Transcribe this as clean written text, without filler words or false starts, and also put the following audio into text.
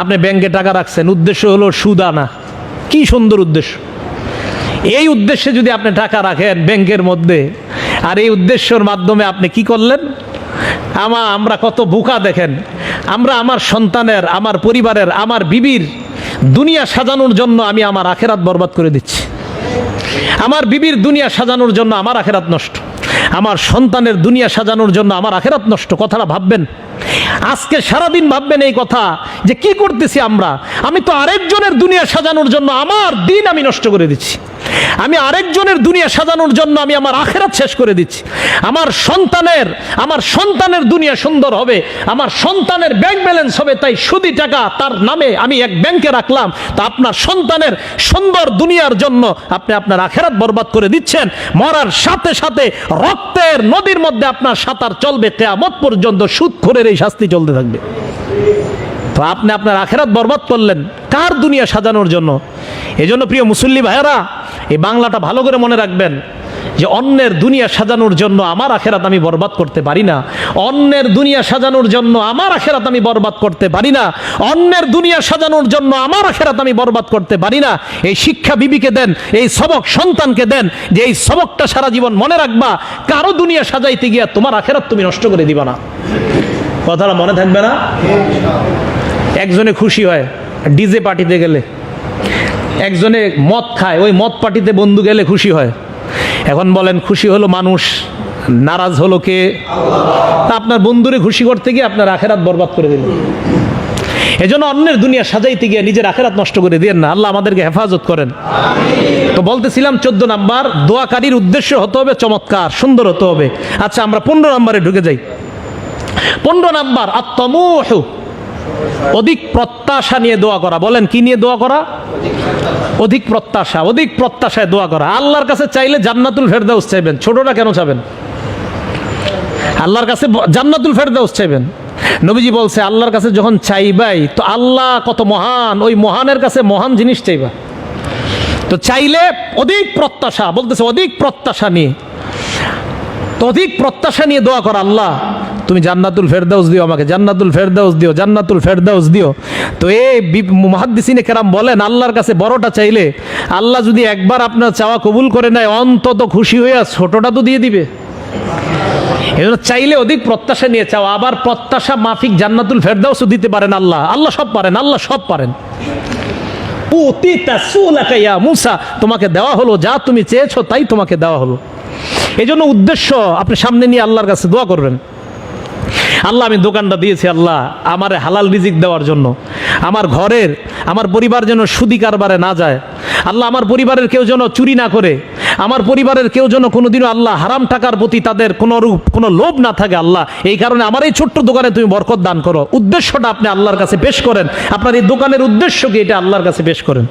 আপনি ব্যাংকে টাকা রাখছেন, উদ্দেশ্য হলো সুদ আনা। কি সুন্দর উদ্দেশ্য! এই উদ্দেশ্যে যদি আপনি টাকা রাখেন ব্যাংকের মধ্যে, আর এই উদ্দেশ্যের মাধ্যমে আপনি কি করলেন? আমরা কত বোকা দেখেন! আমরা আমার সন্তানের, আমার পরিবারের, আমার বিবির দুনিয়া সাজানোর জন্য আমি আমার আখেরাত বরবাদ করে দিচ্ছি। আমার বিবির দুনিয়া সাজানোর জন্য আমার আখেরাত নষ্ট, আমার সন্তানের দুনিয়া সাজানোর জন্য আমার আখেরাত নষ্ট। কথাটা ভাববেন, আজকে সারাদিন ভাববেন এই কথা যে কি করতেছি আমরা। আমি তো আরেকজনের দুনিয়া সাজানোর জন্য আমার দিন আমি নষ্ট করে দিচ্ছি। আমি আরেকজনের দুনিয়া সাজানোর জন্য আমি আমার আখেরাত শেষ করে দিচ্ছি। আমার সন্তানের দুনিয়া সুন্দর হবে, আমার সন্তানের ব্যাংক ব্যালেন্স হবে, তাই সুদি টাকা তার নামে আমি এক ব্যাংকে রাখলাম। তা আপনার সন্তানের সুন্দর দুনিয়ার জন্য আপনি আপনার আখেরাত বরবাদ করে দিচ্ছেন। মরার সাথে সাথে রক্তের নদীর মধ্যে আপনার সাঁতার চলবে, কিয়ামত পর্যন্ত সুদখোরের এই শাস্তি চলতে থাকবে। তো আপনি আপনার আখেরাত বরবাদ করলেন কার দুনিয়া সাজানোর জন্য? এজন্য প্রিয় মুসল্লি ভাইয়েরা, এই বাংলাটা ভালো করে মনে রাখবেন যে অন্যের দুনিয়া সাজানোর জন্য আমার আখেরাত আমি বরবাদ করতে পারি না। অন্যের দুনিয়া সাজানোর জন্য আমার আখেরাত আমি বরবাদ করতে পারি না। অন্যের দুনিয়া সাজানোর জন্য আমার আখেরাত আমি বরবাদ করতে পারি না। এই শিক্ষা বিবিকে দেন, এই সবক সন্তানকে দেন, যে এই সবকটা সারা জীবন মনে রাখবা। কারো দুনিয়া সাজাইতে গিয়া তোমার আখেরাত তুমি নষ্ট করে দিবা না। কথাটা মনে থাকবে না? একজনে খুশি হয় ডিজে পার্টিতে গেলে, একজনে মদ খায়, ওই মদ পার্টিতে বন্ধু গেলে খুশি হয়। এখন বলেন, খুশি হলো মানুষ, নারাজ হলো কে? তা আপনার বন্ধুরে খুশি করতে গিয়ে আপনার আখেরাত বরবাদ করে দিলেন। এজন্য অন্যের দুনিয়া সাজাইতে গিয়ে নিজের আখেরাত নষ্ট করে দিয়েন না। আল্লাহ আমাদেরকে হেফাজত করেন। তো বলতেছিলাম 14 নাম্বার, দোয়াকারীর উদ্দেশ্য হতে হবে চমৎকার, সুন্দর হতে হবে। আচ্ছা, আমরা 15 নম্বরে ঢুকে যাই। 15 নাম্বার, আত-তামুহ, অধিক প্রত্যাশা নিয়ে দোয়া করা। বলেন, কি নিয়ে দোয়া করা? অধিক প্রত্যাশা, অধিক প্রত্যাশায় দোয়া করা। আল্লাহর কাছে চাইলে জান্নাতুল ফেরদাউস চাইবেন। ছোটটা কেন চাবেন? আল্লাহর কাছে জান্নাতুল ফেরদাউস চাইবেন। নবীজি বলছে, আল্লাহর কাছে যখন চাইবাই তো আল্লাহ কত মহান, ওই মহানের কাছে মহান জিনিস চাইবা। তো চাইলে অধিক প্রত্যাশা, বলতেছে অধিক প্রত্যাশা নিয়ে। তো অধিক প্রত্যাশা নিয়ে দোয়া করা, আল্লাহ তুমি জান্নাতুল ফেরদাউস দিও আমাকে, জান্নাতুল ফেরদাউস দিও, জান্নাতুল ফেরদাউস দিও। তো এই মুহাদ্দিসিনে কেরাম বলেন, আল্লাহর কাছে বড়টা চাইলে আল্লাহ যদি একবার আপনার চাওয়া কবুল করে নেয়, অন্তত খুশি হইয়া ছোটটা তো দিয়ে দিবে। এজন্য চাইলে অধিক প্রত্যাশা নিয়ে চাও। আবার প্রত্যাশা মাফিক জান্নাতুল ফেরদাউসও দিতে পারেন আল্লাহ। আল্লাহ সব পারেন, আল্লাহ সব পারেন। মুসা, তোমাকে দেওয়া হলো যা তুমি চেয়েছো তাই তোমাকে দেওয়া হলো। এই জন্য উদ্দেশ্য আপনি সামনে নিয়ে আল্লাহর কাছে দোয়া করবেন। আল্লাহ, আমি দোকানটা দিয়েছি আল্লাহ আমার হালাল রিজিক দেওয়ার জন্য, আমার ঘরের, আমার পরিবার যেন সুদি কারবারে না যায়। আল্লাহ, আমার পরিবারের কেউ যেন চুরি না করে, আমার পরিবারের কেউ যেন কোনোদিনও আল্লাহ হারাম টাকার প্রতি তাদের কোনো লোভ না থাকে। আল্লাহ, এই কারণে আমার এই ছোট্ট দোকানে তুমি বরকত দান করো। উদ্দেশ্যটা আপনি আল্লাহর কাছে পেশ করেন। আপনার এই দোকানের উদ্দেশ্য কি, এটা আল্লাহর কাছে পেশ করেন।